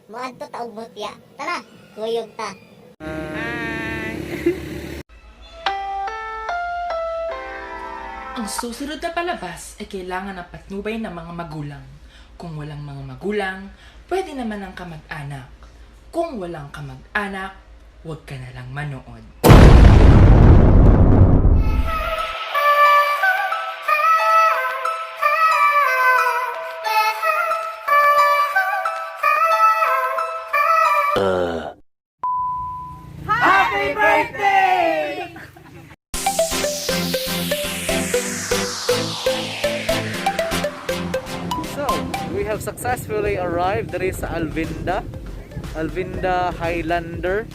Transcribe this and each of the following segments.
Muadto ta og Mutia. Tara, kuyog ta. Ang susunod na palabas ay kailangan ng patnubay ng mga magulang. Kung walang mga magulang, pwede naman ang kamag-anak. Kung walang kamag-anak, huwag ka na lang manood. Happy birthday! So, we have successfully arrived there is Alvenda Highlander.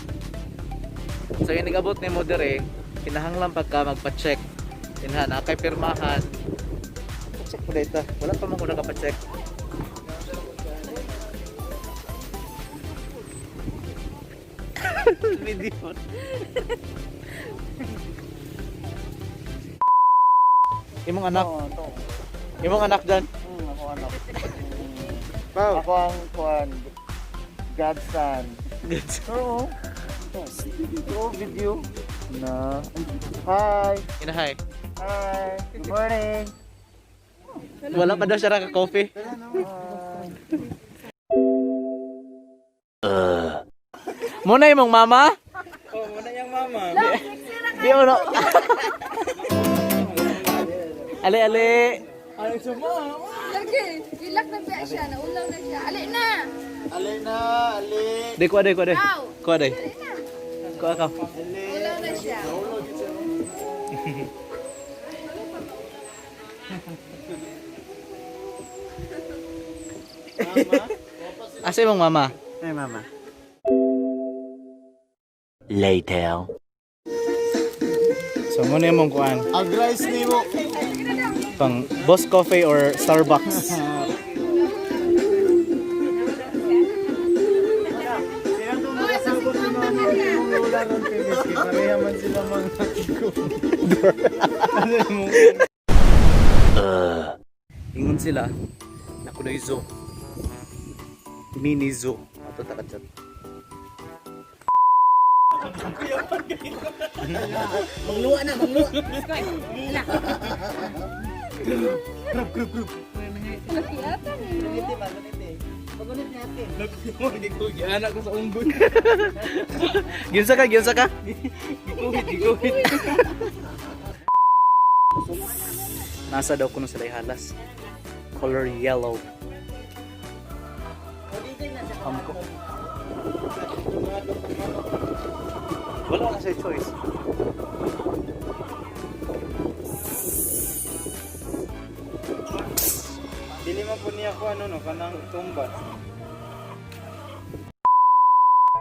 So, yung nag-abot ni mo dire, kinahanglan pagka magpa-check. Inha, nakay pirmahan. Pa-check mo dito. Wala pa mo kung nakapa-check. Video. Imong anak. Imong anak dyan. Ako anak. Ako ang kuan. Godson. Oo. Oo, video. Na. Hi. Inahay. Hi. Good morning. Wala pa daw siya naka-coffee. Muna yung mama? Oh, muna yung mama. Di uno. Ali. Ano sumama? Lagi, ilak na siya, naulaw na siya. Ali na! Ali. Di ko aday. Wow. Ko aday. Ko ako. Ulaw na siya. Asa yung mama? Hey, mama. Later. So muna yung mong kuan. Ag-rice ni mo. Pang Boss Coffee or Starbucks. Sila itong makasabot ni mama. Yung wala ron PBS. Pareha man sila mga Ingon sila. Ako na yung zoo. Mini zoo. Ato takachat. Mangluwa na, mangluwa. Anak ko sa unggoy. Ginsa ka? Gikuhit. Nasa daw kuno sila ihalas. Color yellow. Hamko. Wala na siya choice. Dili man po niya ko kanang tumba.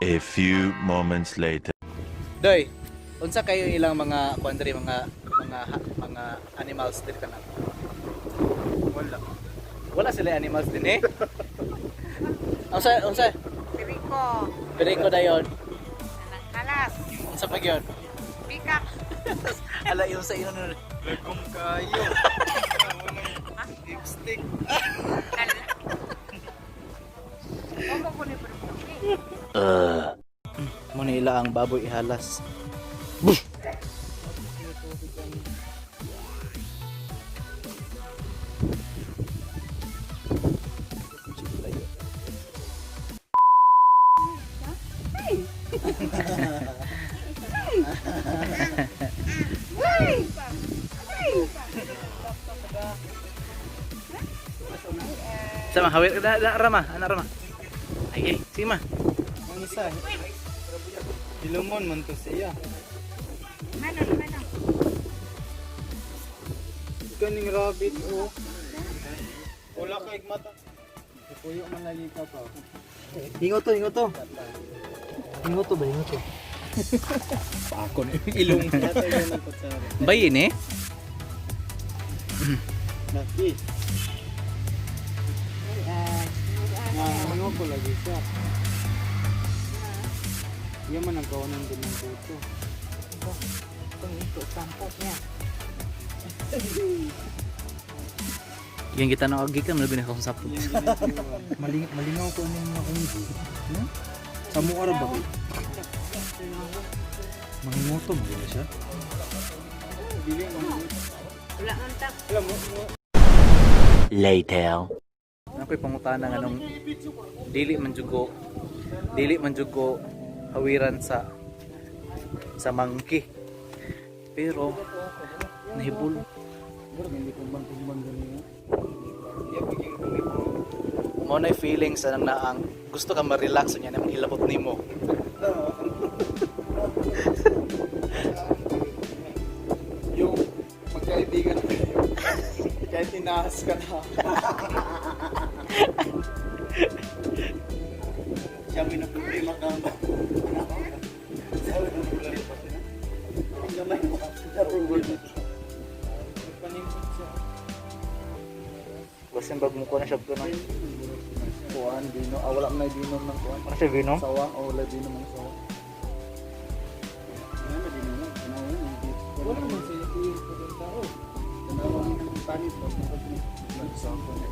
A few moments later. Doy, unsa kayo ilang mga kuandri mga animals diri kana? Wala sila animals din eh. Unsa? Piriko dayon. Kalas, Unsa pa gyud? pikak. Ala yung sa ino nun. Legong kayo. Lipstick. Muna ila ang baboy ihalas. Sama hawir Rama, anak Rama. Ay, sige ma. Ang isa. Dilumon man to siya. Mana? Kaning rabbit o. Wala kay mata. Puyo man lagi ka pa. Hingo to. Hingo to ba? Hingo to. Ako na yung ilong. Yata yun ang kutsara. Bayin eh. Naki. Ano ko lagi siya. Yan man ang kawanan din ng puto. Itong ito, sampok niya. Yang kita nang agi kan labi na akong sapot. Malingaw ko ano mga kundi. Sa muara ba? Mangingoto mo gina siya? Later. Ako'y pangutana nga nung dili man jugo hawiran sa monkey. Pero nahibul. Mo na feelings sa naang gusto ka ma-relax niya naman ilabot nimo. Yung magkaibigan ko kahit tinahas ka na. Siya may problema ka ba? Sabi ng problema pa siya. Ang gamay mo. Narugod na siya. Magpaningkot siya. Basin bag mo ko na siya ko na. Kuhan, dino. Wala mo na dino ng kuhan. Ano siya Vino? Sawang, wala dino ng sawang. Wala na dino ng sawang. Wala naman sa iyo ko ng tao. Tanawang ng panit. Nagsawang ko na.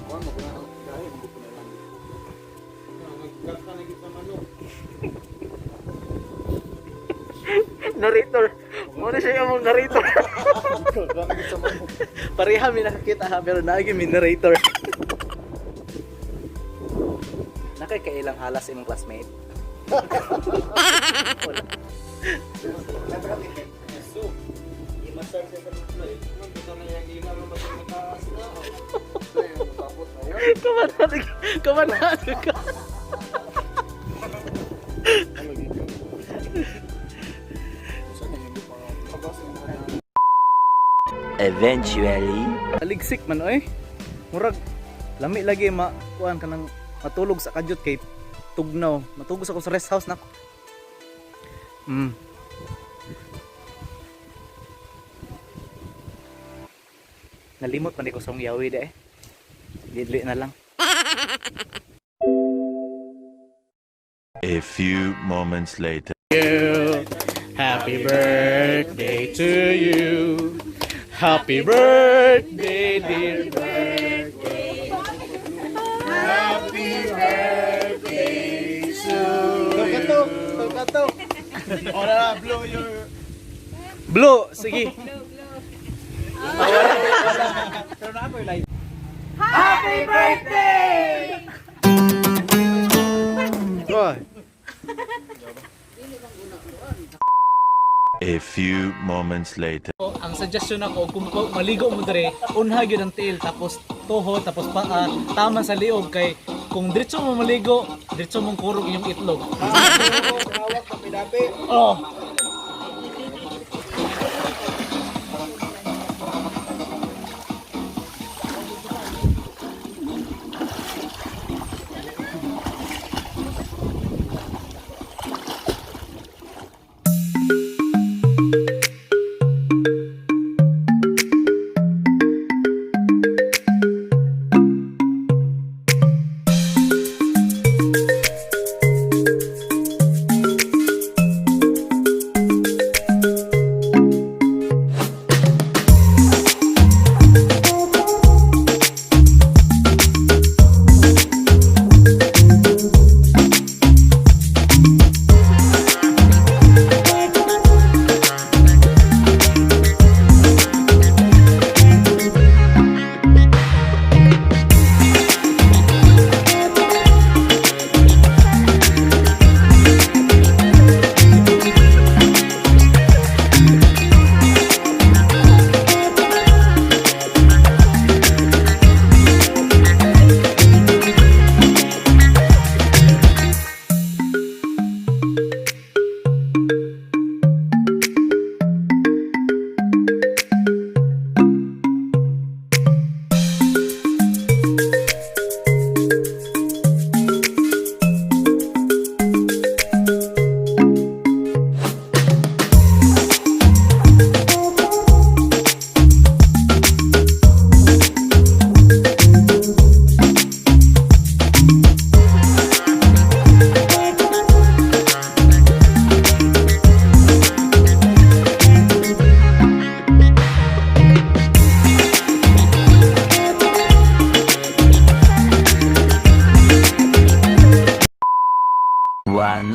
Kuhan mo ko na. Dahil hindi ko na lang. Nagkat ka na kita manok. Narrator. Muna siya yung narrator. Pareha may nakakita ha, pero naagi may narrator. Nakakailang halas imong classmate. Wala. Kamanado ka. Eventually. Taligsik man oy. Murag lami lagi kuan kanang matulog sa kadyot kay tugnaw. Matugos ako sa rest house nako. Nalimot man ko sa yawi de. Didli na lang. A few moments later. Happy birthday to you. Happy birthday, dear birthday. Happy birthday to you. Kato. Ora, blow your... Blue, sige. Pero na ako yung light. Happy birthday! A few moments later. Ang suggestion ako kung maligo mo dire, unha gyud ang tail tapos tuhod tapos paa, tama sa liog kay kung diretso mo maligo, diretso mong kurog yung itlog. Hawak ka pidapi. Oh.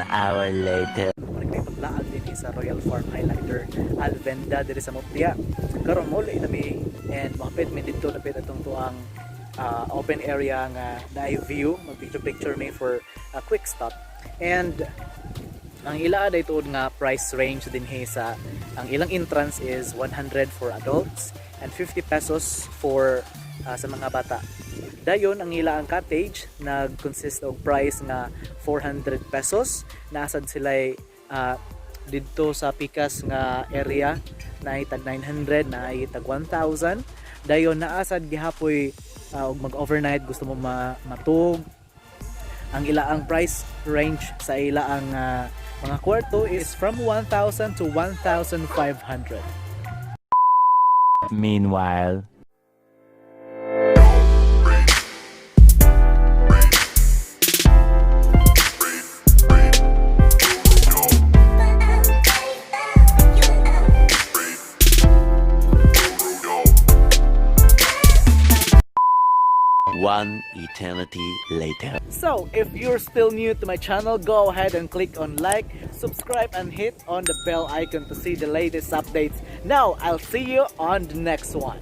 1 hour later. Nagtitublaan din sa Royal Farm Highlander Alvenda diri sa Mutia. Karon mo na mi and makapit mi dito napit atong tuang open area nga na view, mag picture me for a quick stop. And ang ila day tuod nga price range din sa ang ilang entrance is 100 for adults and 50 pesos for sa mga bata. Dayon ang ila ang cottage nag-consist og price nga 400 pesos. Naasad sila dito sa pikas nga area na tag 900 na tag 1,000. Dayon naasad gihapoy og mag-overnight gusto mo matug. Ang ilaang price range sa ilaang mga kwarto is from 1,000 to 1,500. Meanwhile, one eternity later. So, if you're still new to my channel, go ahead and click on like, subscribe, and hit on the bell icon to see the latest updates. Now, I'll see you on the next one.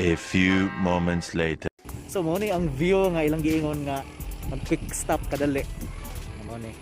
A few moments later. So, mo ni ang view nga ilang giingon nga mag quick stop kadali. Mo ni.